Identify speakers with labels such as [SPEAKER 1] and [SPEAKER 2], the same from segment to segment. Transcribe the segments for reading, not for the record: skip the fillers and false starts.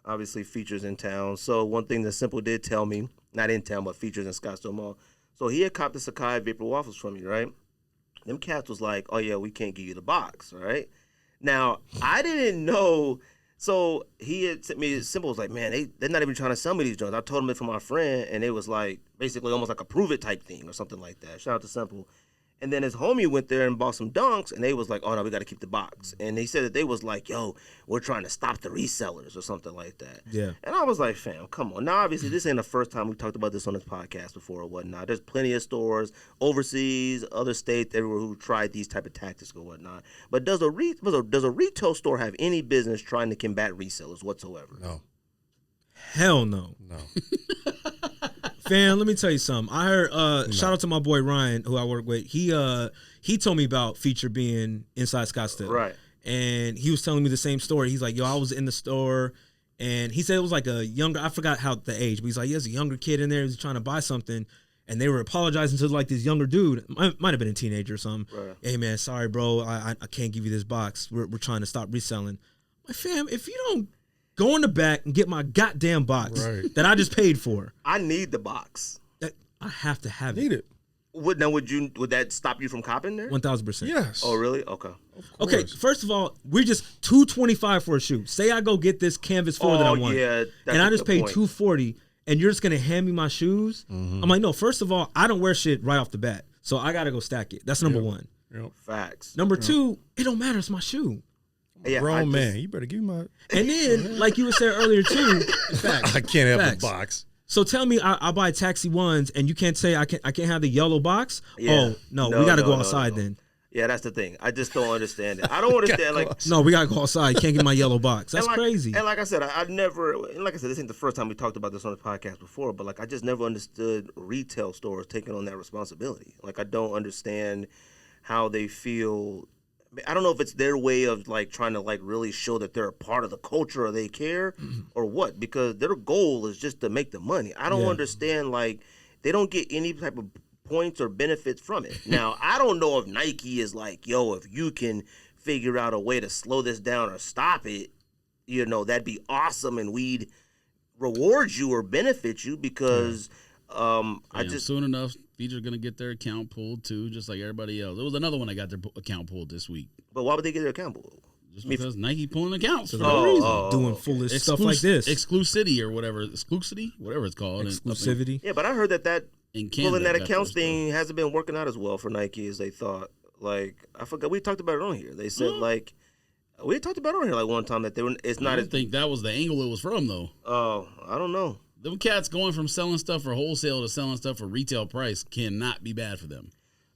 [SPEAKER 1] obviously Features in town. So one thing that Simple did tell me, not in town, but Features in Scottsdale Mall. So he had copped the Sakai Vapor Waffles from me, right? Them cats was like, oh yeah, we can't give you the box, right? Now, I didn't know. So he had sent me, Simple was like, man, they're not even trying to sell me these joints. I told him it from my friend, and it was like basically almost like a prove it type thing or something like that. Shout out to Simple. And then his homie went there and bought some dunks, and they was like, oh, no, we got to keep the box. And he said that they was like, yo, we're trying to stop the resellers or something like that.
[SPEAKER 2] Yeah.
[SPEAKER 1] And I was like, fam, come on. Now, obviously, this ain't the first time we talked about this on this podcast before or whatnot. There's plenty of stores overseas, other states, everywhere who tried these type of tactics or whatnot. But does a retail store have any business trying to combat resellers whatsoever?
[SPEAKER 3] No.
[SPEAKER 2] Hell no.
[SPEAKER 3] No.
[SPEAKER 2] Fam, let me tell you something. I heard shout out to my boy Ryan, who I work with. He told me about Feature being inside Scottsdale.
[SPEAKER 1] Right.
[SPEAKER 2] And he was telling me the same story. He's like, yo, I was in the store, and he said it was like a younger, I forgot how the age, but he's like, there's a younger kid in there who's trying to buy something, and they were apologizing to like this younger dude. Might have been a teenager or something. Right. Hey man, sorry bro, I can't give you this box. We're trying to stop reselling. My fam, if you don't go in the back and get my goddamn box that I just paid for.
[SPEAKER 1] I need the box.
[SPEAKER 2] I have to have
[SPEAKER 3] Need it.
[SPEAKER 1] Would that stop you from copping there?
[SPEAKER 2] 1,000%.
[SPEAKER 3] Yes.
[SPEAKER 1] Oh, really? Okay.
[SPEAKER 2] Okay, first of all, we're just $225 for a shoe. Say I go get this Canvas 4 that I want.
[SPEAKER 1] Yeah,
[SPEAKER 2] and I just paid $240, and you're just going to hand me my shoes? Mm-hmm. I'm like, no, first of all, I don't wear shit right off the bat. So I got to go stack it. That's number one.
[SPEAKER 3] Yep.
[SPEAKER 1] Facts.
[SPEAKER 2] Number two, it don't matter. It's my shoe.
[SPEAKER 3] Yeah, grown man, you better give me my.
[SPEAKER 2] And then, like you were saying earlier too, facts,
[SPEAKER 3] I can't have the box.
[SPEAKER 2] So tell me, I buy Taxi Ones, and you can't say I can't have the yellow box.
[SPEAKER 1] Yeah.
[SPEAKER 2] Oh no, we got to go outside then.
[SPEAKER 1] Yeah, that's the thing. I just don't understand it. I don't understand
[SPEAKER 2] no, we gotta go outside. You can't get my yellow box. That's crazy.
[SPEAKER 1] And like I said, I never. And like I said, this ain't the first time we talked about this on the podcast before. But like, I just never understood retail stores taking on that responsibility. Like, I don't understand how they feel. I don't know if it's their way of like trying to like really show that they're a part of the culture or they care or what, because their goal is just to make the money. I don't understand, like, they don't get any type of points or benefits from it. Now, I don't know if Nike is like, yo, if you can figure out a way to slow this down or stop it, you know, that'd be awesome and we'd reward you or benefit you because
[SPEAKER 4] soon enough, Feature's going to get their account pulled too, just like everybody else. There was another one that got their account pulled this week.
[SPEAKER 1] But why would they get their account pulled?
[SPEAKER 4] Just because Nike pulling accounts for no reason.
[SPEAKER 2] Doing foolish stuff like this.
[SPEAKER 4] Exclusivity or whatever. Exclusivity? Whatever it's called.
[SPEAKER 2] Exclusivity.
[SPEAKER 1] Yeah, but I heard that
[SPEAKER 4] in Canada,
[SPEAKER 1] pulling that accounts thing hasn't been working out as well for Nike as they thought. Like, I forgot. We talked about it on here. They said, like, we talked about it on here like one time that they were, it's not. I
[SPEAKER 4] don't think that was the angle it was from, though.
[SPEAKER 1] Oh, I don't know.
[SPEAKER 4] Them cats going from selling stuff for wholesale to selling stuff for retail price cannot be bad for them.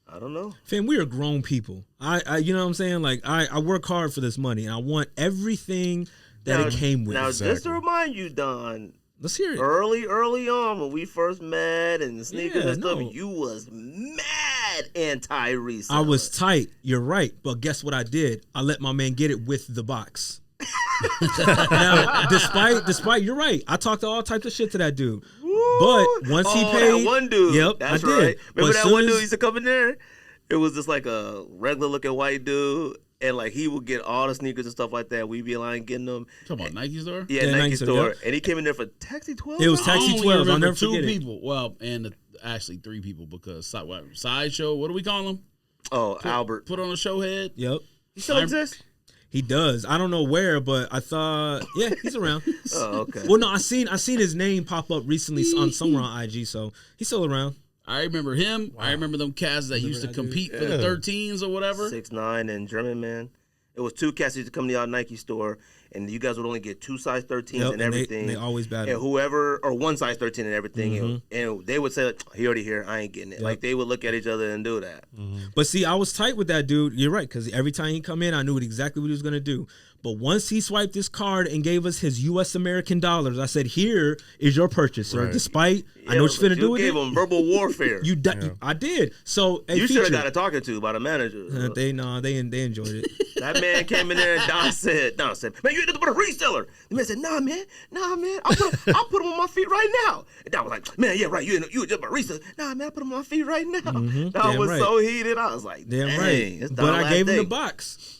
[SPEAKER 1] I don't know.
[SPEAKER 2] Fam, we are grown people. I you know what I'm saying? Like, I work hard for this money, and I want everything that it came with.
[SPEAKER 1] Now, just to remind you, Don.
[SPEAKER 2] Let's hear it.
[SPEAKER 1] Early on when we first met and sneakers and stuff, you was mad anti-resale.
[SPEAKER 2] I was tight. You're right. But guess what I did? I let my man get it with the box. Now, despite you're right. I talked all types of shit to that dude.
[SPEAKER 1] Woo.
[SPEAKER 2] But once he paid,
[SPEAKER 1] that one dude.
[SPEAKER 2] Yep,
[SPEAKER 1] that's
[SPEAKER 2] I did.
[SPEAKER 1] Right. Remember
[SPEAKER 2] but
[SPEAKER 1] that one dude used to come in there? It was just like a regular looking white dude. And like he would get all the sneakers and stuff like that. We'd be like getting them.
[SPEAKER 4] Talking about Nike store?
[SPEAKER 1] Yeah, Nike store. And he came in there for Taxi 12.
[SPEAKER 2] It was Taxi 12. I'll never forget it.
[SPEAKER 4] Two people. Well, and actually 3 people because Sideshow. What do we call him?
[SPEAKER 1] Oh, Albert.
[SPEAKER 4] Put on a show head.
[SPEAKER 2] Yep.
[SPEAKER 1] He still exists?
[SPEAKER 2] He does. I don't know where, but I thought, yeah, he's around.
[SPEAKER 1] Oh, okay.
[SPEAKER 2] Well, no, I seen his name pop up recently on somewhere on IG, so he's still around.
[SPEAKER 4] I remember him. Wow. I remember them cats that used to compete for the 13s or whatever.
[SPEAKER 1] 6'9" and German man. It was 2 cats that used to come to our Nike store, and you guys would only get 2 size 13s and everything.
[SPEAKER 2] And they always battle.
[SPEAKER 1] And whoever, or 1 size 13 and everything, and they would say, like, he already here, I ain't getting it. Yep. Like, they would look at each other and do that.
[SPEAKER 2] But see, I was tight with that dude. You're right, because every time he come in, I knew exactly what he was going to do. But once he swiped his card and gave us his U.S. American dollars, I said, here is your purchase, sir. Right. Despite, I know what you're finna do with it.
[SPEAKER 1] You gave him verbal warfare.
[SPEAKER 2] I did. So,
[SPEAKER 1] you should have got a talking to by the manager.
[SPEAKER 2] They enjoyed it.
[SPEAKER 1] That man came in there and Don said, man, you ain't nothing but a reseller. The man said, nah, man. I'll put him on my feet right now. And Don was like, man, yeah, right. You just a reseller. Nah, man, I put him on my feet right now. Don was so heated. I was like,
[SPEAKER 2] damn right. But I gave him the box.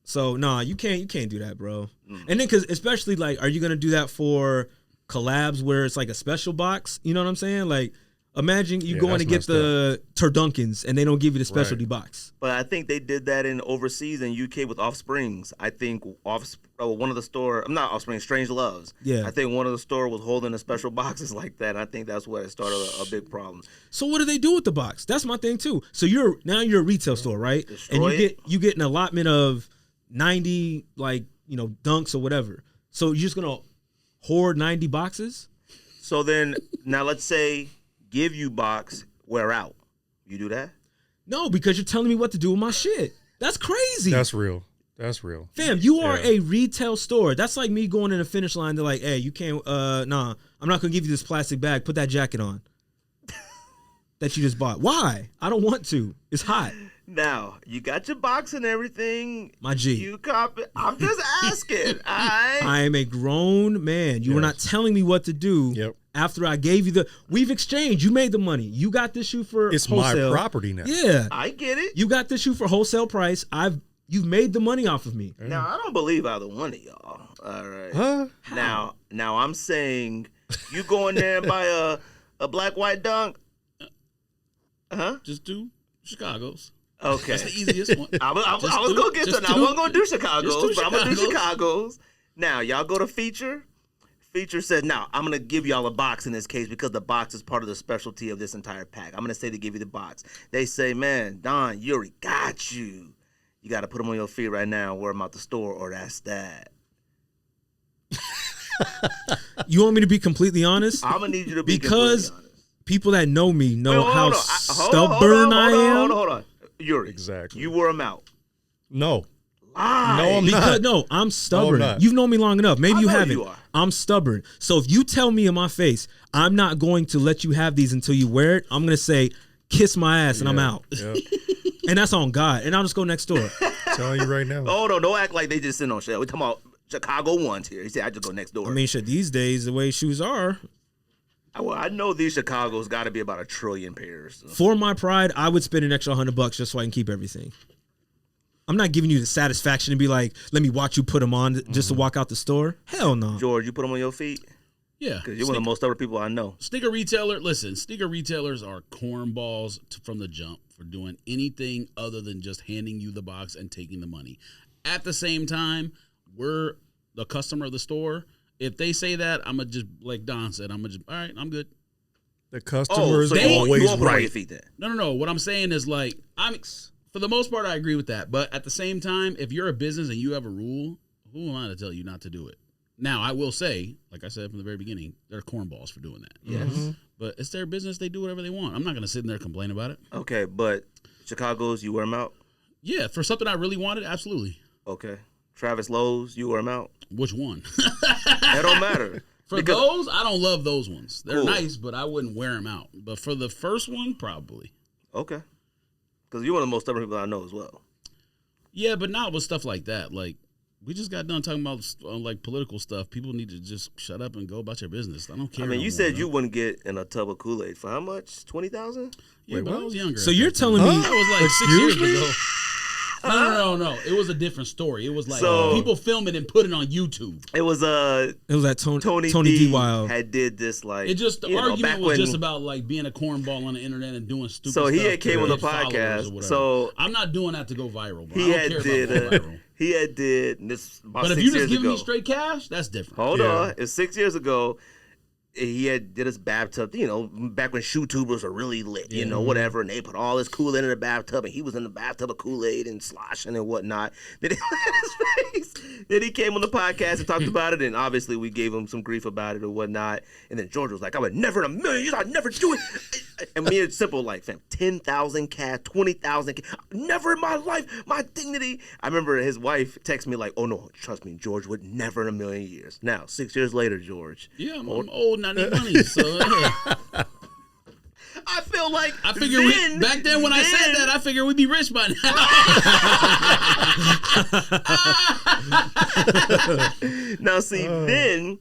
[SPEAKER 2] So you can't do that, bro. And then because especially like, are you gonna do that for collabs where it's like a special box? You know what I'm saying? Like, imagine you going to get the Turdunkins and they don't give you the specialty box.
[SPEAKER 1] But I think they did that in overseas in UK with Offsprings. I think one of the store, I'm not Offspring, Strange Loves.
[SPEAKER 2] Yeah.
[SPEAKER 1] I think one of the store was holding the special boxes like that. And I think that's what started a big problem.
[SPEAKER 2] So what do they do with the box? That's my thing too. So you're a retail store, right?
[SPEAKER 1] Destroy
[SPEAKER 2] and you get an allotment of 90 like, dunks or whatever. So you're just gonna hoard 90 boxes?
[SPEAKER 1] So then now let's say give you box, wear out. You do that?
[SPEAKER 2] No, because you're telling me what to do with my shit. That's crazy.
[SPEAKER 3] That's real.
[SPEAKER 2] Fam, you are a retail store. That's like me going in the finish line. They're like, hey, you can't, I'm not going to give you this plastic bag. Put that jacket on that you just bought. Why? I don't want to. It's hot.
[SPEAKER 1] Now, you got your box and everything.
[SPEAKER 2] My G.
[SPEAKER 1] You copy. I'm just asking. All right?
[SPEAKER 2] I am a grown man. You were not telling me what to do.
[SPEAKER 3] Yep.
[SPEAKER 2] After I gave you we've exchanged. You made the money. You got this shoe for wholesale.
[SPEAKER 3] My property now.
[SPEAKER 2] Yeah.
[SPEAKER 1] I get it.
[SPEAKER 2] You got this shoe for wholesale price. You've made the money off of me.
[SPEAKER 1] Now, I don't believe either one of y'all. All right.
[SPEAKER 3] Huh?
[SPEAKER 1] Now I'm saying you go in there and buy a black white dunk.
[SPEAKER 4] Just do Chicago's.
[SPEAKER 1] Okay.
[SPEAKER 4] That's the easiest one.
[SPEAKER 1] I was going to get to that. I wasn't going to do Chicago's, but I'm going to do Chicago's. Now, y'all go to Feature. Feature said, now, I'm going to give y'all a box in this case because the box is part of the specialty of this entire pack. I'm going to say to give you the box. They say, man, Don, Yuri, got you. You got to put them on your feet right now and wear them out the store or that's that.
[SPEAKER 2] You want me to be completely honest?
[SPEAKER 1] I'm going to need you to be
[SPEAKER 2] because
[SPEAKER 1] completely honest.
[SPEAKER 2] People that know me know how
[SPEAKER 1] stubborn
[SPEAKER 2] I am.
[SPEAKER 1] Hold on. Yuri,
[SPEAKER 3] exactly.
[SPEAKER 1] You wore them out.
[SPEAKER 3] No.
[SPEAKER 1] Lie.
[SPEAKER 3] No, I'm not.
[SPEAKER 2] No, I'm stubborn.
[SPEAKER 3] No, I'm
[SPEAKER 2] You've known me long enough. Maybe
[SPEAKER 1] I
[SPEAKER 2] you
[SPEAKER 1] know
[SPEAKER 2] haven't.
[SPEAKER 1] you are.
[SPEAKER 2] I'm stubborn. So if you tell me in my face, I'm not going to let you have these until you wear it, I'm going to say, kiss my ass, and I'm out.
[SPEAKER 3] Yeah.
[SPEAKER 2] And that's on God. And I'll just go next door.
[SPEAKER 3] Telling you right now.
[SPEAKER 1] Oh, no, don't act like they just sitting on shit. We're talking about Chicago ones here. He said, I just go next door.
[SPEAKER 2] I mean, shit, these days, the way shoes are.
[SPEAKER 1] Well, I know these Chicago's got to be about 1 trillion pairs. So.
[SPEAKER 2] For my pride, I would spend an extra $100 just so I can keep everything. I'm not giving you the satisfaction to be like, let me watch you put them on just to walk out the store. Hell no.
[SPEAKER 1] George, you put them on your feet?
[SPEAKER 4] Yeah.
[SPEAKER 1] Because you're one of the most stubborn people I know.
[SPEAKER 4] Sneaker retailers are cornballs from the jump for doing anything other than just handing you the box and taking the money. At the same time, we're the customer of the store. If they say that, I'm going to just, like Don said, I'm going to just, all right, I'm good.
[SPEAKER 3] The customers
[SPEAKER 1] so you
[SPEAKER 3] always
[SPEAKER 1] won't put them on
[SPEAKER 3] right.
[SPEAKER 1] your feet then?
[SPEAKER 4] No. What I'm saying is like, for the most part, I agree with that. But at the same time, if you're a business and you have a rule, who am I to tell you not to do it? Now, I will say, like I said from the very beginning, they're cornballs for doing that.
[SPEAKER 1] Yes.
[SPEAKER 3] Mm-hmm.
[SPEAKER 4] But it's their business. They do whatever they want. I'm not going to sit in there and complain about it.
[SPEAKER 1] Okay, but Chicago's, you wear them out?
[SPEAKER 4] Yeah, for something I really wanted, absolutely.
[SPEAKER 1] Okay. Travis Lowe's, you wear them out?
[SPEAKER 4] Which one?
[SPEAKER 1] It don't matter.
[SPEAKER 4] Those, I don't love those ones. They're
[SPEAKER 1] cool.
[SPEAKER 4] nice, but I wouldn't wear them out. But for the first one, probably.
[SPEAKER 1] Okay. Because you're one of the most stubborn people I know as well.
[SPEAKER 4] Yeah, but not with stuff like that. Like, we just got done talking about like political stuff. People need to just shut up and go about your business. I don't care.
[SPEAKER 1] I mean,
[SPEAKER 4] no
[SPEAKER 1] you
[SPEAKER 4] more,
[SPEAKER 1] said
[SPEAKER 4] though.
[SPEAKER 1] you wouldn't get in a tub of Kool-Aid for how much? 20,000?
[SPEAKER 4] Yeah,
[SPEAKER 3] Wait,
[SPEAKER 4] but I
[SPEAKER 3] what?
[SPEAKER 4] was younger.
[SPEAKER 2] So
[SPEAKER 4] at
[SPEAKER 2] you're
[SPEAKER 4] that
[SPEAKER 2] telling
[SPEAKER 4] time.
[SPEAKER 2] me-
[SPEAKER 4] That was like 6
[SPEAKER 3] Excuse
[SPEAKER 4] years
[SPEAKER 3] me?
[SPEAKER 4] ago. No. It was a different story. It was like
[SPEAKER 1] So-
[SPEAKER 4] people film it and put it on YouTube.
[SPEAKER 1] It was
[SPEAKER 2] It was that
[SPEAKER 1] Tony
[SPEAKER 2] D.
[SPEAKER 1] D.
[SPEAKER 2] Wild.
[SPEAKER 1] had did this like
[SPEAKER 4] It just the
[SPEAKER 1] you know,
[SPEAKER 4] argument
[SPEAKER 1] back
[SPEAKER 4] was
[SPEAKER 1] when-
[SPEAKER 4] just about like being a cornball on the internet and doing stupid
[SPEAKER 1] So
[SPEAKER 4] stuff.
[SPEAKER 1] he had came
[SPEAKER 4] to
[SPEAKER 1] on the
[SPEAKER 4] get followers
[SPEAKER 1] podcast.
[SPEAKER 4] or whatever.
[SPEAKER 1] So
[SPEAKER 4] I'm not doing that to go viral, bro.
[SPEAKER 1] he
[SPEAKER 4] I
[SPEAKER 1] had
[SPEAKER 4] don't care
[SPEAKER 1] did
[SPEAKER 4] about going viral.
[SPEAKER 1] he had did and this about
[SPEAKER 4] But if
[SPEAKER 1] 6
[SPEAKER 4] you
[SPEAKER 1] years
[SPEAKER 4] just give
[SPEAKER 1] ago.
[SPEAKER 4] me straight cash, that's different.
[SPEAKER 1] Hold
[SPEAKER 3] Yeah.
[SPEAKER 1] on, it's 6 years ago. He had did his bathtub, you know, back when shoe tubers were really lit, you know, whatever, and they put all this Kool-Aid in the bathtub, and he was in the bathtub of Kool-Aid and sloshing and whatnot. Then he came on the podcast and talked about it, and obviously we gave him some grief about it or whatnot. And then George was like, I would never in a million years, I'd never do it. And me, it's simple, like, fam, 10,000 cash, 20,000 cash, never in my life, my dignity. I remember his wife texted me like, oh no, trust me, George would never in a million years. Now, 6 years later, George.
[SPEAKER 4] Yeah, I'm old and I need money. So yeah.
[SPEAKER 1] I feel like
[SPEAKER 4] I figure back then when I said that, I figured we'd be rich by now.
[SPEAKER 1] Now see, then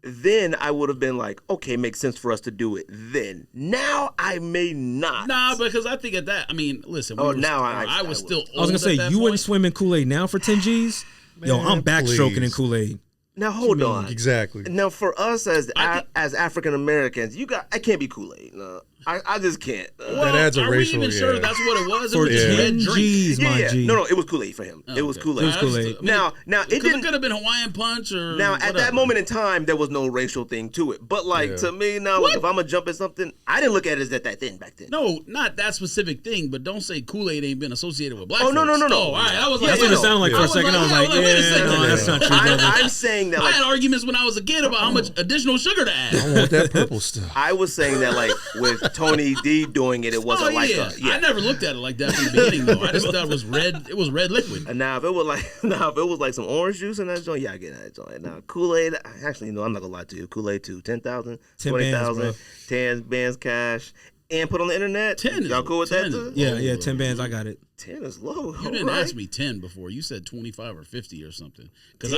[SPEAKER 1] then I would have been like, okay, makes sense for us to do it then. Now I may not.
[SPEAKER 4] Nah, because I think at that, I mean, listen.
[SPEAKER 1] Oh, now
[SPEAKER 4] I was still old
[SPEAKER 2] I was gonna say,
[SPEAKER 4] at that
[SPEAKER 2] you wouldn't
[SPEAKER 4] point.
[SPEAKER 2] swim in Kool-Aid now for 10 G's? Yo, I'm
[SPEAKER 3] Man,
[SPEAKER 2] backstroking in
[SPEAKER 3] please.
[SPEAKER 2] Kool-Aid.
[SPEAKER 1] Now hold on.
[SPEAKER 3] Exactly.
[SPEAKER 1] Now for us as
[SPEAKER 4] I
[SPEAKER 1] African Americans, I can't be Kool-Aid. No, I just can't.
[SPEAKER 3] That adds a
[SPEAKER 4] are
[SPEAKER 3] racial,
[SPEAKER 4] we even sure
[SPEAKER 3] yeah.
[SPEAKER 4] that's what it was? It
[SPEAKER 2] For
[SPEAKER 4] was just
[SPEAKER 2] 10
[SPEAKER 4] red drink.
[SPEAKER 2] G's, my G.
[SPEAKER 1] No, it was Kool-Aid for him. It was
[SPEAKER 4] Okay.
[SPEAKER 1] Kool-Aid.
[SPEAKER 2] It was Kool-Aid.
[SPEAKER 1] Now it
[SPEAKER 4] It
[SPEAKER 1] didn't.
[SPEAKER 4] could have been Hawaiian Punch or
[SPEAKER 1] Now, at
[SPEAKER 4] whatever.
[SPEAKER 1] that moment in time, there was no racial thing to it. But, like,
[SPEAKER 3] Yeah.
[SPEAKER 1] to me, now, like, if I'm going to jump at something, I didn't look at it as that thin back then.
[SPEAKER 4] No, not that specific thing, but don't say Kool-Aid ain't been associated with black
[SPEAKER 1] Oh, no,
[SPEAKER 4] folks.
[SPEAKER 1] no, no, no.
[SPEAKER 4] Oh, all right. I was
[SPEAKER 1] Yeah,
[SPEAKER 4] like,
[SPEAKER 2] That's what it
[SPEAKER 1] no.
[SPEAKER 2] sounded like for a second. I was like,
[SPEAKER 4] wait a
[SPEAKER 2] yeah,
[SPEAKER 4] second.
[SPEAKER 2] no, that's not true, brother.
[SPEAKER 1] I'm saying that,
[SPEAKER 4] I
[SPEAKER 1] like,
[SPEAKER 4] had arguments when I was a kid about how much additional sugar to
[SPEAKER 3] I
[SPEAKER 4] add.
[SPEAKER 3] want that purple stuff.
[SPEAKER 1] I was saying that, like, with Tony D doing it, it wasn't
[SPEAKER 4] Oh
[SPEAKER 1] like
[SPEAKER 4] yeah.
[SPEAKER 1] a,
[SPEAKER 4] I never looked at it like that from the beginning though. I just thought it was red. It was red liquid.
[SPEAKER 1] And now, if it was like some orange juice in that joint, yeah, I get that joint. Now, Kool-Aid, actually, no, I'm not going to lie to you. Kool-Aid, too. 10,000,
[SPEAKER 2] 10
[SPEAKER 1] 20,000,
[SPEAKER 2] bands,
[SPEAKER 1] 10 bands cash, and put on the internet.
[SPEAKER 4] 10 is-
[SPEAKER 1] Y'all cool with
[SPEAKER 4] 10
[SPEAKER 1] that,
[SPEAKER 4] is-
[SPEAKER 1] too?
[SPEAKER 2] Yeah, 10 bands, I got it.
[SPEAKER 1] 10 is low.
[SPEAKER 4] You didn't
[SPEAKER 1] right?
[SPEAKER 4] ask me 10 before. You said 25 or 50 or something.
[SPEAKER 1] 10?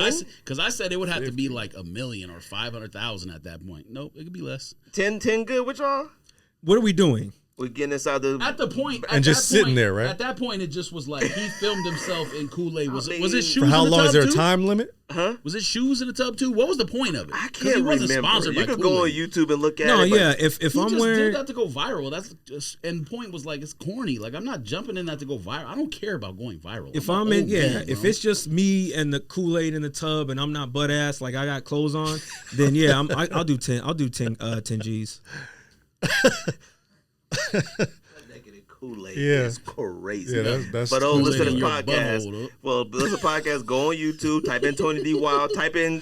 [SPEAKER 4] Because I said it would have to be like 1 million or 500,000 at that point. Nope, it could be less.
[SPEAKER 1] 10 good with y'all?
[SPEAKER 2] What are we doing?
[SPEAKER 1] We're getting inside the...
[SPEAKER 4] At the point,
[SPEAKER 3] And just sitting there, right?
[SPEAKER 4] At that point, it just was like he filmed himself in Kool-Aid. Was it shoes
[SPEAKER 3] For how
[SPEAKER 4] in the
[SPEAKER 3] long
[SPEAKER 4] tub
[SPEAKER 3] is there a
[SPEAKER 4] too?
[SPEAKER 3] time limit?
[SPEAKER 1] Huh?
[SPEAKER 4] Was it shoes in the tub too? What was the point of it?
[SPEAKER 1] I
[SPEAKER 4] 'Cause he
[SPEAKER 1] can't
[SPEAKER 4] wasn't
[SPEAKER 1] remember.
[SPEAKER 4] sponsored
[SPEAKER 1] You
[SPEAKER 4] by
[SPEAKER 1] could go on
[SPEAKER 4] Kool-Aid.
[SPEAKER 1] YouTube and look at
[SPEAKER 2] No,
[SPEAKER 1] it. but
[SPEAKER 2] yeah, if
[SPEAKER 4] He
[SPEAKER 2] I'm
[SPEAKER 4] just
[SPEAKER 2] wearing...
[SPEAKER 4] did that to go viral. That's just, and point was like it's corny. Like I'm not jumping in that to go viral. I don't care about going viral.
[SPEAKER 2] If
[SPEAKER 4] I'm
[SPEAKER 2] I'm
[SPEAKER 4] an
[SPEAKER 2] in,
[SPEAKER 4] old
[SPEAKER 2] yeah,
[SPEAKER 4] man,
[SPEAKER 2] if
[SPEAKER 4] bro.
[SPEAKER 2] it's just me and the Kool-Aid in the tub and I'm not butt ass, like I got clothes on, then yeah, I'll do 10. I'll do 10 G's.
[SPEAKER 1] Negative Kool-Aid
[SPEAKER 3] Yeah.
[SPEAKER 1] is crazy.
[SPEAKER 3] Yeah, that's
[SPEAKER 1] But listen to
[SPEAKER 4] Kool-Aid
[SPEAKER 1] this
[SPEAKER 4] in your
[SPEAKER 1] podcast.
[SPEAKER 4] butthole, though.
[SPEAKER 1] Well, listen to the podcast. Go on YouTube. Type in Tony D Wild. Type in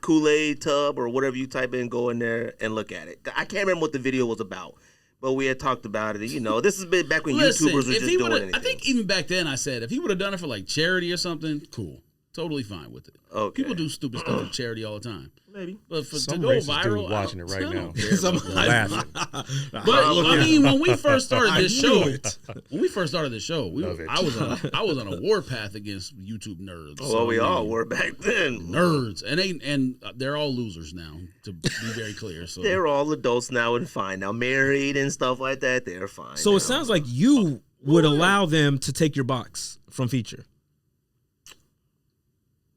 [SPEAKER 1] Kool-Aid tub or whatever you type in. Go in there and look at it. I can't remember what the video was about, but we had talked about it. You know, this has been back when
[SPEAKER 4] Listen,
[SPEAKER 1] YouTubers were
[SPEAKER 4] if
[SPEAKER 1] just
[SPEAKER 4] he
[SPEAKER 1] doing
[SPEAKER 4] would've-
[SPEAKER 1] anything.
[SPEAKER 4] I think even back then I said if he would have done it for like charity or something, cool, totally fine with it.
[SPEAKER 1] Okay.
[SPEAKER 4] People do stupid stuff for charity all the time.
[SPEAKER 1] Maybe.
[SPEAKER 4] But to
[SPEAKER 3] Some
[SPEAKER 4] go
[SPEAKER 3] racist dude
[SPEAKER 4] viral,
[SPEAKER 3] watching it right
[SPEAKER 4] I
[SPEAKER 3] now.
[SPEAKER 4] don't care about that.
[SPEAKER 3] Laughing.
[SPEAKER 4] But I mean, when we first started this
[SPEAKER 2] knew
[SPEAKER 4] show,
[SPEAKER 2] it.
[SPEAKER 4] I was on a warpath against YouTube nerds.
[SPEAKER 1] Well,
[SPEAKER 4] So,
[SPEAKER 1] we
[SPEAKER 4] I
[SPEAKER 1] all
[SPEAKER 4] mean,
[SPEAKER 1] were back then.
[SPEAKER 4] nerds, and they're all losers now. To be very clear, so
[SPEAKER 1] They're all adults now and fine. Now married and stuff like that. They're fine.
[SPEAKER 2] So
[SPEAKER 1] now.
[SPEAKER 2] it sounds like you would allow them to take your box from Feature.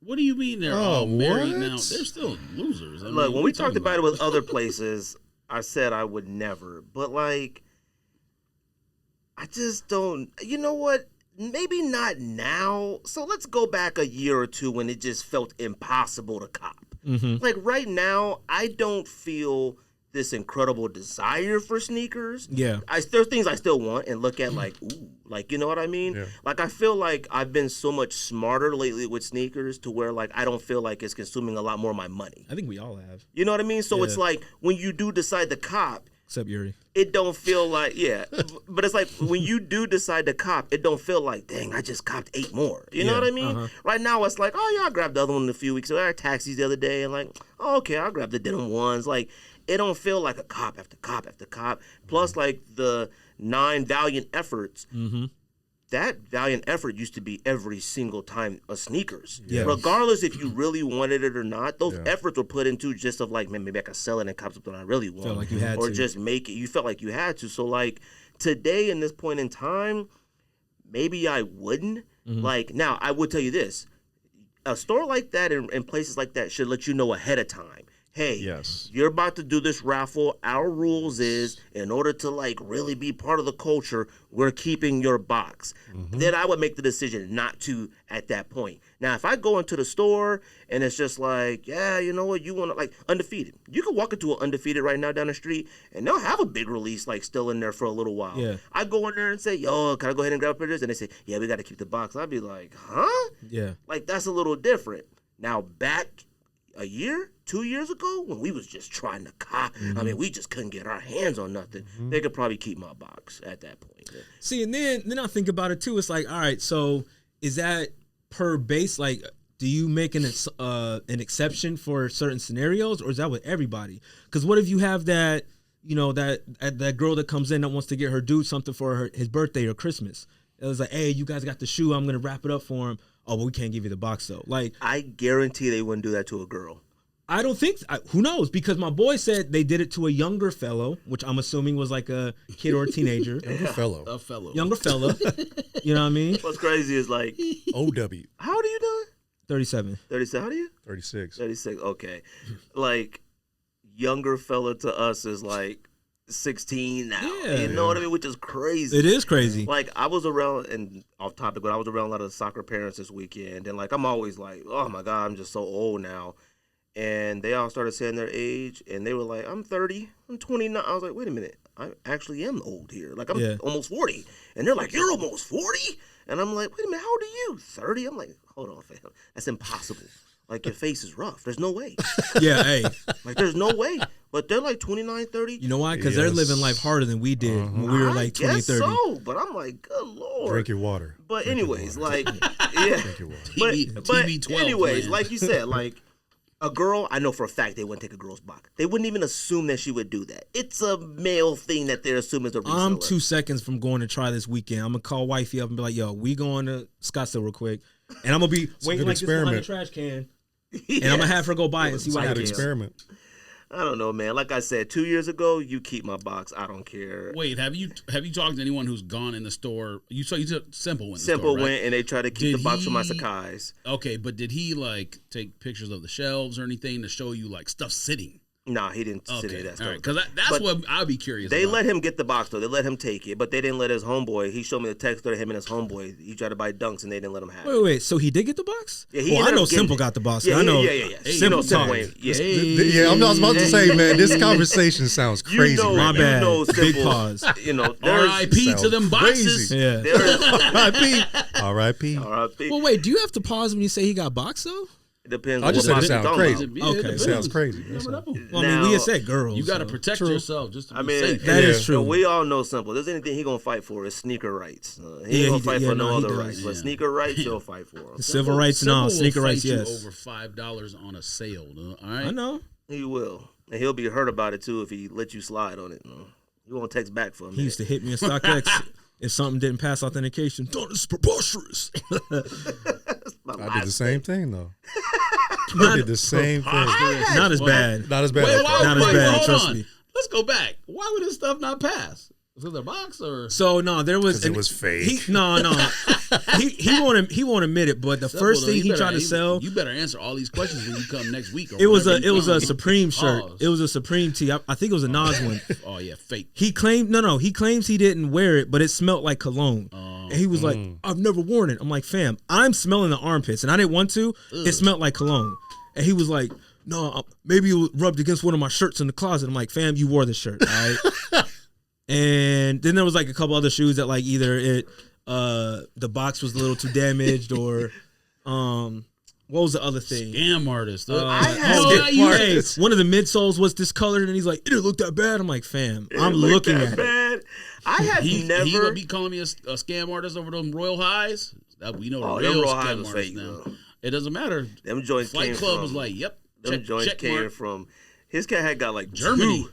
[SPEAKER 4] what do you mean they're
[SPEAKER 3] Oh,
[SPEAKER 4] all married
[SPEAKER 3] what?
[SPEAKER 4] now? They're still losers. I mean,
[SPEAKER 1] Look,
[SPEAKER 4] what
[SPEAKER 1] when
[SPEAKER 4] are
[SPEAKER 1] we
[SPEAKER 4] you
[SPEAKER 1] talked
[SPEAKER 4] talking
[SPEAKER 1] about it with other places, I said I would never. But, like, I just don't. You know what? Maybe not now. So let's go back a year or two when it just felt impossible to cop.
[SPEAKER 2] Mm-hmm.
[SPEAKER 1] Like, right now, I don't feel this incredible desire for sneakers.
[SPEAKER 2] Yeah.
[SPEAKER 1] There's things I still want and look at like, ooh, like, you know what I mean?
[SPEAKER 3] Yeah.
[SPEAKER 1] Like, I feel like I've been so much smarter lately with sneakers to where, like, I don't feel like it's consuming a lot more of my money.
[SPEAKER 2] I think we all have,
[SPEAKER 1] You know what I mean? So
[SPEAKER 2] Yeah.
[SPEAKER 1] it's like when you do decide to cop,
[SPEAKER 2] except Yuri.
[SPEAKER 1] it don't feel like, yeah. But it's like when you do decide to cop, it don't feel like, dang, I just copped 8 more. You know
[SPEAKER 2] Yeah,
[SPEAKER 1] what I mean?
[SPEAKER 2] uh-huh.
[SPEAKER 1] Right now, it's like, oh, yeah, I grabbed the other one in a few weeks ago. I had taxis the other day and like, oh, okay, I'll grab the denim ones. Like, it don't feel like a cop after cop after cop. Plus, like, the 9 valiant efforts.
[SPEAKER 2] Mm-hmm.
[SPEAKER 1] That valiant effort used to be every single time of sneakers.
[SPEAKER 2] Yeah.
[SPEAKER 1] Regardless if you really wanted it or not, those
[SPEAKER 3] Yeah.
[SPEAKER 1] efforts were put into just of like, man, maybe I could sell it and cop something I really want.
[SPEAKER 2] Felt like you had
[SPEAKER 1] or
[SPEAKER 2] to.
[SPEAKER 1] just make it. You felt like you had to. So like today in this point in time, maybe I wouldn't.
[SPEAKER 2] Mm-hmm.
[SPEAKER 1] Like now, I would tell you this. A store like that and places like that should let you know ahead of time. Hey,
[SPEAKER 3] Yes.
[SPEAKER 1] you're about to do this raffle. Our rules is in order to like really be part of the culture, we're keeping your box. Then I would make the decision not to at that point. Now, if I go into the store and it's just like, yeah, you know what, you want to like Undefeated. You can walk into an Undefeated right now down the street and they'll have a big release like still in there for a little while.
[SPEAKER 2] Yeah.
[SPEAKER 1] I go in there and say, yo, can I go ahead and grab pictures? And they say, yeah, we got to keep the box. I'd be like, huh?
[SPEAKER 2] Yeah.
[SPEAKER 1] Like that's a little different. Now back a year, 2 years ago, when we was just trying to cop, I mean, we just couldn't get our hands on nothing. They could probably keep my box at that point.
[SPEAKER 2] See, and then I think about it too. It's like, all right, so is that per base? Like, do you make an exception for certain scenarios, or is that with everybody? Because what if you have that, you know, that girl that comes in that wants to get her dude something for his birthday or Christmas? It was like, hey, you guys got the shoe. I'm gonna wrap it up for him. Oh, but we can't give you the box though. Like,
[SPEAKER 1] I guarantee they wouldn't do that to a girl.
[SPEAKER 2] I don't think. Who knows? Because my boy said they did it to a younger fellow, which I'm assuming was like a kid or a teenager.
[SPEAKER 3] Younger fellow.
[SPEAKER 4] A fellow.
[SPEAKER 2] Younger fella. You know what I mean?
[SPEAKER 1] What's crazy is like,
[SPEAKER 3] OW.
[SPEAKER 1] how old are you doing?
[SPEAKER 2] 37.
[SPEAKER 1] 37. How old are you?
[SPEAKER 3] 36.
[SPEAKER 1] 36. Okay. Like, younger fella to us is like 16 now.
[SPEAKER 2] Yeah.
[SPEAKER 1] You know what I mean? Which is crazy.
[SPEAKER 2] It is crazy.
[SPEAKER 1] Like, I was around, and off topic, but I was around a lot of soccer parents this weekend. And, like, I'm always like, oh, my God, I'm just so old now. And they all started saying their age, and they were like, I'm 30, I'm 29. I was like, wait a minute, I actually am old here. Like, I'm almost 40. And they're like, you're almost 40? And I'm like, wait a minute, how old are you? 30? I'm like, hold on, fam. That's impossible. Like, your face is rough. There's no way.
[SPEAKER 2] Yeah, hey.
[SPEAKER 1] Like, there's no way. But they're like 29, 30.
[SPEAKER 2] You know why? Because they're living life harder than we did when we were like 20,
[SPEAKER 1] I guess
[SPEAKER 2] 30.
[SPEAKER 1] so, but I'm like, good Lord.
[SPEAKER 3] Drink your water.
[SPEAKER 1] But
[SPEAKER 3] Drink your
[SPEAKER 1] anyways,
[SPEAKER 3] water.
[SPEAKER 1] like, yeah.
[SPEAKER 3] Drink your water.
[SPEAKER 1] But
[SPEAKER 4] TB12
[SPEAKER 1] anyways,
[SPEAKER 4] plan.
[SPEAKER 1] like you said, like, a girl, I know for a fact they wouldn't take a girl's box. They wouldn't even assume that she would do that. It's a male thing that they're assuming is a reseller.
[SPEAKER 2] I'm 2 seconds from going to try this weekend. I'm going to call wifey up and be like, yo, we going to Scottsdale real quick. And I'm going to be waiting like this behind the trash can. And I'm going to have her go by it and see what
[SPEAKER 3] Good
[SPEAKER 2] happens.
[SPEAKER 3] experiment.
[SPEAKER 1] I don't know, man. Like I said, 2 years ago, you keep my box. I don't care.
[SPEAKER 4] Wait, have you talked to anyone who's gone in the store? You took Simple went.
[SPEAKER 1] Simple
[SPEAKER 4] the store, right?
[SPEAKER 1] went and they tried to keep
[SPEAKER 4] Did
[SPEAKER 1] the box from my
[SPEAKER 4] he-
[SPEAKER 1] Sakai's.
[SPEAKER 4] Okay, but did he like take pictures of the shelves or anything to show you like stuff sitting?
[SPEAKER 1] Nah, he didn't sit
[SPEAKER 4] Okay,
[SPEAKER 1] any of that
[SPEAKER 4] all
[SPEAKER 1] stuff.
[SPEAKER 4] right, because that's
[SPEAKER 1] But
[SPEAKER 4] what I'd be curious.
[SPEAKER 1] They
[SPEAKER 4] about.
[SPEAKER 1] let him get the box, though. They let him take it, but they didn't let his homeboy. He showed me the text of him and his homeboy. He tried to buy dunks, and they didn't let him have it.
[SPEAKER 2] Wait. So he did get the box?
[SPEAKER 1] Yeah, he
[SPEAKER 2] well, I
[SPEAKER 1] ended
[SPEAKER 2] know
[SPEAKER 1] up getting
[SPEAKER 2] Simple
[SPEAKER 1] it.
[SPEAKER 2] got the box.
[SPEAKER 1] Yeah,
[SPEAKER 2] I know.
[SPEAKER 1] yeah.
[SPEAKER 2] Simple
[SPEAKER 1] You know, Simple
[SPEAKER 2] talk.
[SPEAKER 1] ain't. Yeah.
[SPEAKER 3] Yeah, I was about to say, man, this conversation sounds crazy.
[SPEAKER 1] You know,
[SPEAKER 2] My
[SPEAKER 3] right
[SPEAKER 1] you
[SPEAKER 3] now.
[SPEAKER 2] bad.
[SPEAKER 1] know,
[SPEAKER 2] Big
[SPEAKER 1] Simple.
[SPEAKER 2] pause.
[SPEAKER 1] You know, there's
[SPEAKER 4] R.I.P. to them boxes.
[SPEAKER 3] crazy.
[SPEAKER 2] Yeah.
[SPEAKER 1] there's
[SPEAKER 3] R.I.P. R.I.P.
[SPEAKER 1] R.I.P.
[SPEAKER 2] Well, wait. Do you have to pause when you say he got box though?
[SPEAKER 1] It depends.
[SPEAKER 3] I
[SPEAKER 1] on
[SPEAKER 3] just
[SPEAKER 1] what
[SPEAKER 3] said it
[SPEAKER 1] box
[SPEAKER 3] sounds
[SPEAKER 1] you're
[SPEAKER 3] crazy.
[SPEAKER 1] talking
[SPEAKER 4] Yeah,
[SPEAKER 2] Okay.
[SPEAKER 4] it
[SPEAKER 3] It
[SPEAKER 4] depends.
[SPEAKER 3] sounds crazy.
[SPEAKER 4] You never know.
[SPEAKER 2] Well, I mean, we
[SPEAKER 1] Now-
[SPEAKER 2] had said girls.
[SPEAKER 4] You got to
[SPEAKER 2] so.
[SPEAKER 4] protect
[SPEAKER 2] True.
[SPEAKER 4] yourself just to be
[SPEAKER 1] I mean,
[SPEAKER 4] safe.
[SPEAKER 2] That is
[SPEAKER 3] Yeah.
[SPEAKER 2] true.
[SPEAKER 1] We all know Simple. There's anything he gonna fight for is sneaker rights. He ain't
[SPEAKER 2] Yeah,
[SPEAKER 1] gonna
[SPEAKER 2] he
[SPEAKER 1] fight
[SPEAKER 2] did.
[SPEAKER 1] for
[SPEAKER 2] Yeah,
[SPEAKER 1] no
[SPEAKER 2] no, he
[SPEAKER 1] other
[SPEAKER 2] does.
[SPEAKER 1] rights, but
[SPEAKER 4] Yeah.
[SPEAKER 1] sneaker rights he'll fight for him.
[SPEAKER 2] Civil rights, no.
[SPEAKER 4] Simple
[SPEAKER 2] Sneaker
[SPEAKER 4] will
[SPEAKER 2] rights,
[SPEAKER 4] fight you
[SPEAKER 2] yes.
[SPEAKER 4] over $5 on a sale. All right.
[SPEAKER 2] I know.
[SPEAKER 1] He will, and he'll be hurt about it too if he lets you slide on it. He won't text back for him.
[SPEAKER 2] He used to hit me in StockX if something didn't pass authentication. Don't, it's preposterous.
[SPEAKER 3] I did the same thing, though. I did the same thing.
[SPEAKER 2] Not as bad.
[SPEAKER 3] Not as bad.
[SPEAKER 4] Wait, why,
[SPEAKER 2] Not as
[SPEAKER 4] wait,
[SPEAKER 2] bad,
[SPEAKER 4] hold
[SPEAKER 2] trust
[SPEAKER 4] on.
[SPEAKER 2] me.
[SPEAKER 4] Let's go back. Why would this stuff not pass? Was it the box or?
[SPEAKER 2] So no, there was
[SPEAKER 3] 'Cause it was fake.
[SPEAKER 2] No. he won't admit it. But the first thing he tried to sell,
[SPEAKER 4] You better answer all these questions when you come next week. Or
[SPEAKER 2] it was
[SPEAKER 4] whenever you
[SPEAKER 2] a
[SPEAKER 4] come.
[SPEAKER 2] Supreme shirt.
[SPEAKER 4] Pause.
[SPEAKER 2] It was a Supreme tee. I think it was a Nas one.
[SPEAKER 4] Oh yeah, fake.
[SPEAKER 2] He claimed he claims he didn't wear it, but it smelled like cologne. And he was like, I've never worn it. I'm like, fam, I'm smelling the armpits, and I didn't want to. It smelled like cologne. And he was like, no, maybe it rubbed against one of my shirts in the closet. I'm like, fam, you wore the shirt, all right? And then there was like a couple other shoes that like either the box was a little too damaged or what was the other thing?
[SPEAKER 4] Scam artist.
[SPEAKER 2] One of the midsoles was discolored, and he's like, it didn't look that bad. I'm like, fam, I'm looking at it.
[SPEAKER 1] bad. I have
[SPEAKER 4] He
[SPEAKER 1] never.
[SPEAKER 4] would be calling me a scam artist over them Royal Highs. That we know
[SPEAKER 1] Oh,
[SPEAKER 4] the
[SPEAKER 1] them
[SPEAKER 4] real
[SPEAKER 1] Royal Highs
[SPEAKER 4] scam
[SPEAKER 1] was
[SPEAKER 4] artists
[SPEAKER 1] fake,
[SPEAKER 4] now.
[SPEAKER 1] though.
[SPEAKER 4] It doesn't matter.
[SPEAKER 1] Them joints
[SPEAKER 4] Flight
[SPEAKER 1] came
[SPEAKER 4] Club
[SPEAKER 1] from.
[SPEAKER 4] was like, yep.
[SPEAKER 1] Them joints
[SPEAKER 4] check
[SPEAKER 1] came
[SPEAKER 4] mark.
[SPEAKER 1] from. His cat had got like
[SPEAKER 4] Germany.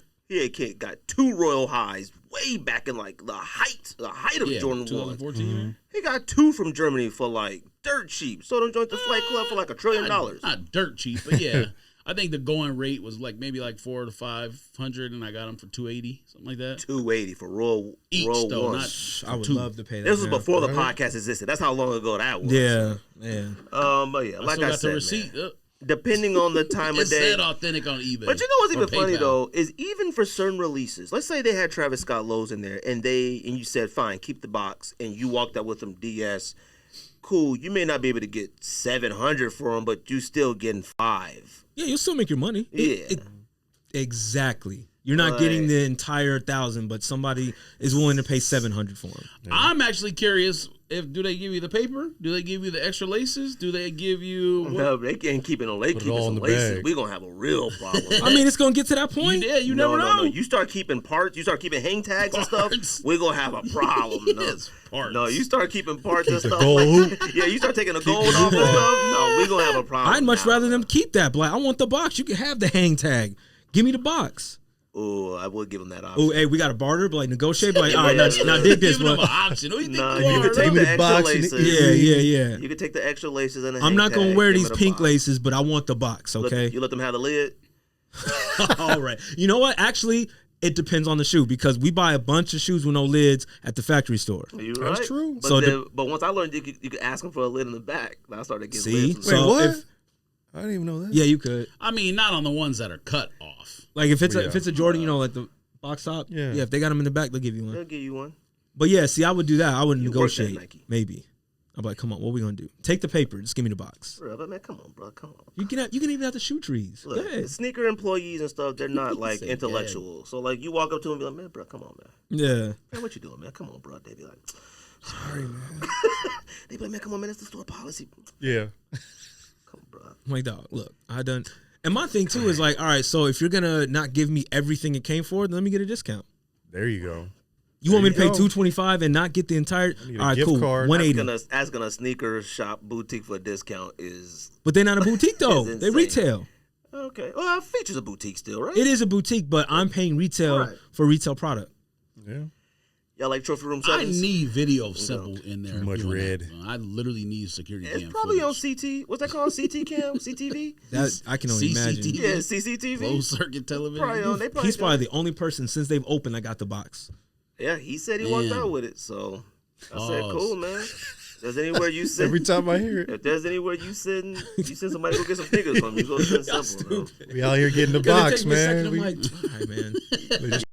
[SPEAKER 1] Got 2 Royal Highs way back in like the height of
[SPEAKER 4] Yeah,
[SPEAKER 1] Jordan 1.
[SPEAKER 4] 2014.
[SPEAKER 1] He got 2 from Germany for like dirt cheap. So them joints the Flight Club for like $1 trillion.
[SPEAKER 4] Not dirt cheap, but yeah. I think the going rate was like maybe like $400 to $500, and I got them for $280, something like that.
[SPEAKER 1] $280 for Royal
[SPEAKER 4] Each,
[SPEAKER 1] Royal
[SPEAKER 4] though,
[SPEAKER 1] 1.
[SPEAKER 4] not
[SPEAKER 2] I would
[SPEAKER 4] two.
[SPEAKER 2] love to pay that.
[SPEAKER 1] This was
[SPEAKER 2] now.
[SPEAKER 1] before the podcast existed. That's how long ago that was.
[SPEAKER 2] Yeah.
[SPEAKER 1] But yeah,
[SPEAKER 4] I
[SPEAKER 1] like
[SPEAKER 4] still
[SPEAKER 1] I
[SPEAKER 4] got
[SPEAKER 1] said,
[SPEAKER 4] the receipt.
[SPEAKER 1] man, depending on the time
[SPEAKER 4] It
[SPEAKER 1] of day.
[SPEAKER 4] said authentic on eBay.
[SPEAKER 1] But you know what's
[SPEAKER 4] or
[SPEAKER 1] even funny
[SPEAKER 4] PayPal.
[SPEAKER 1] though is even for certain releases. Let's say they had Travis Scott lows in there, and you said fine, keep the box, and you walked out with them DS. Cool, you may not be able to get 700 for them, but you still getting 5.
[SPEAKER 2] Yeah, you'll still make your money.
[SPEAKER 1] Yeah.
[SPEAKER 2] Exactly. You're not getting the entire 1,000, but somebody is willing to pay 700 for them.
[SPEAKER 4] I'm actually curious do they give you the paper? Do they give you the extra laces? Do they give you what?
[SPEAKER 1] No, they can't keep it on. They
[SPEAKER 3] Put it
[SPEAKER 1] keep it
[SPEAKER 3] all in
[SPEAKER 1] some
[SPEAKER 3] the
[SPEAKER 1] laces.
[SPEAKER 3] bag.
[SPEAKER 1] We're gonna have a real problem.
[SPEAKER 2] I mean, it's gonna get to that point.
[SPEAKER 4] You never know.
[SPEAKER 1] No. You start keeping parts. You start keeping hang tags and
[SPEAKER 4] Parts.
[SPEAKER 1] stuff. We're gonna have a problem. No.
[SPEAKER 4] Yes, parts.
[SPEAKER 1] No, you start keeping parts and
[SPEAKER 3] the
[SPEAKER 1] stuff.
[SPEAKER 3] gold.
[SPEAKER 1] Like, yeah, you start taking the gold off and stuff. No, we're gonna have a problem.
[SPEAKER 2] I'd much
[SPEAKER 1] now.
[SPEAKER 2] rather them keep that. But like, I want the box. You can have the hang tag. Give me the box.
[SPEAKER 1] Oh, I would give him that option.
[SPEAKER 2] Oh, hey, we got a barter, but like negotiate, but like, all right, now dig this,
[SPEAKER 4] Giving
[SPEAKER 2] bro.
[SPEAKER 4] them an option. Who you think
[SPEAKER 1] Nah,
[SPEAKER 4] you
[SPEAKER 1] you
[SPEAKER 4] are,
[SPEAKER 1] could take
[SPEAKER 4] bro?
[SPEAKER 1] the extra laces.
[SPEAKER 2] Yeah.
[SPEAKER 1] You could take the extra laces and a
[SPEAKER 2] I'm
[SPEAKER 1] hang
[SPEAKER 2] not gonna
[SPEAKER 1] tag,
[SPEAKER 2] wear
[SPEAKER 1] give
[SPEAKER 2] these
[SPEAKER 1] it a
[SPEAKER 2] pink
[SPEAKER 1] box.
[SPEAKER 2] laces, but I want the box. Okay.
[SPEAKER 1] You let them have the lid.
[SPEAKER 2] All right. You know what? Actually, it depends on the shoe because we buy a bunch of shoes with no lids at the factory store.
[SPEAKER 1] You right?
[SPEAKER 3] That's true.
[SPEAKER 1] But,
[SPEAKER 2] So
[SPEAKER 1] but once I learned you could ask them for a lid in the back, I started getting
[SPEAKER 2] See?
[SPEAKER 1] lids.
[SPEAKER 2] So
[SPEAKER 3] Wait, what?
[SPEAKER 2] if-
[SPEAKER 3] I didn't even know that.
[SPEAKER 2] Yeah, you could.
[SPEAKER 4] I mean, not on the ones that are cut off.
[SPEAKER 2] Like if it's
[SPEAKER 3] Yeah.
[SPEAKER 2] if it's a Jordan, you know, like the box top.
[SPEAKER 3] Yeah.
[SPEAKER 2] If they got them in the back, they'll give you
[SPEAKER 1] They'll
[SPEAKER 2] one.
[SPEAKER 1] give you one.
[SPEAKER 2] But yeah, see, I would do that. I would
[SPEAKER 1] You work that,
[SPEAKER 2] negotiate.
[SPEAKER 1] Nike.
[SPEAKER 2] Maybe. I'm like, come on, what we gonna do? Take the paper. Just give me the box.
[SPEAKER 1] Bro, but man, come on, bro, come on.
[SPEAKER 2] You can even have the shoe trees. Go
[SPEAKER 1] Look,
[SPEAKER 2] ahead.
[SPEAKER 1] the sneaker employees and stuff, they're not like
[SPEAKER 4] said
[SPEAKER 1] intellectual. So like you walk up to them and be like, man, bro, come on, man.
[SPEAKER 2] Yeah.
[SPEAKER 1] Man, what you doing, man? Come on, bro. They be like,
[SPEAKER 3] Sorry, man.
[SPEAKER 1] they be like, man, come on, man, it's the store policy.
[SPEAKER 3] Yeah.
[SPEAKER 1] Come on, bro.
[SPEAKER 2] I'm like, dog, look, I done. And my thing too is like, all right, so if you're gonna not give me everything it came for, then let me get a discount.
[SPEAKER 3] There you go.
[SPEAKER 2] You want me to
[SPEAKER 3] There
[SPEAKER 2] pay
[SPEAKER 3] you go.
[SPEAKER 2] $225 and not get the entire?
[SPEAKER 3] need a
[SPEAKER 2] All right,
[SPEAKER 3] gift
[SPEAKER 2] cool.
[SPEAKER 3] card.
[SPEAKER 2] $180.
[SPEAKER 1] Asking a sneaker shop boutique for a discount is
[SPEAKER 2] But they're not a boutique though.
[SPEAKER 1] It's
[SPEAKER 2] They
[SPEAKER 1] insane.
[SPEAKER 2] retail.
[SPEAKER 1] okay. Well, features a boutique still, right?
[SPEAKER 2] It is a boutique, but I'm paying retail
[SPEAKER 1] Right.
[SPEAKER 2] for retail product.
[SPEAKER 3] Yeah.
[SPEAKER 1] Y'all like trophy room
[SPEAKER 4] I
[SPEAKER 1] sevens?
[SPEAKER 4] need video simple in there.
[SPEAKER 3] Too much
[SPEAKER 4] doing
[SPEAKER 3] red.
[SPEAKER 4] that. I literally need security
[SPEAKER 1] It's
[SPEAKER 4] cam
[SPEAKER 1] probably on
[SPEAKER 4] footage.
[SPEAKER 1] CT. What's that called? CT cam? CTV?
[SPEAKER 2] That I can only imagine.
[SPEAKER 4] CCTV.
[SPEAKER 1] Yeah, CCTV.
[SPEAKER 4] Closed circuit television.
[SPEAKER 1] Probably on. They probably
[SPEAKER 2] He's probably the only person since they've opened that got the box.
[SPEAKER 1] Yeah, he said he walked
[SPEAKER 4] Damn.
[SPEAKER 1] out with it. So I said,
[SPEAKER 4] Pause.
[SPEAKER 1] cool, man. If there's anywhere you sit,
[SPEAKER 3] Every time I hear it,
[SPEAKER 1] if there's anywhere you send somebody to go get some figures from you, go send
[SPEAKER 2] Y'all
[SPEAKER 1] simple. Bro.
[SPEAKER 2] stupid.
[SPEAKER 3] we out here getting the
[SPEAKER 2] Gonna
[SPEAKER 3] box,
[SPEAKER 2] take me a second,
[SPEAKER 3] man.
[SPEAKER 2] I'm
[SPEAKER 3] We-
[SPEAKER 2] like, all right, man.
[SPEAKER 3] they just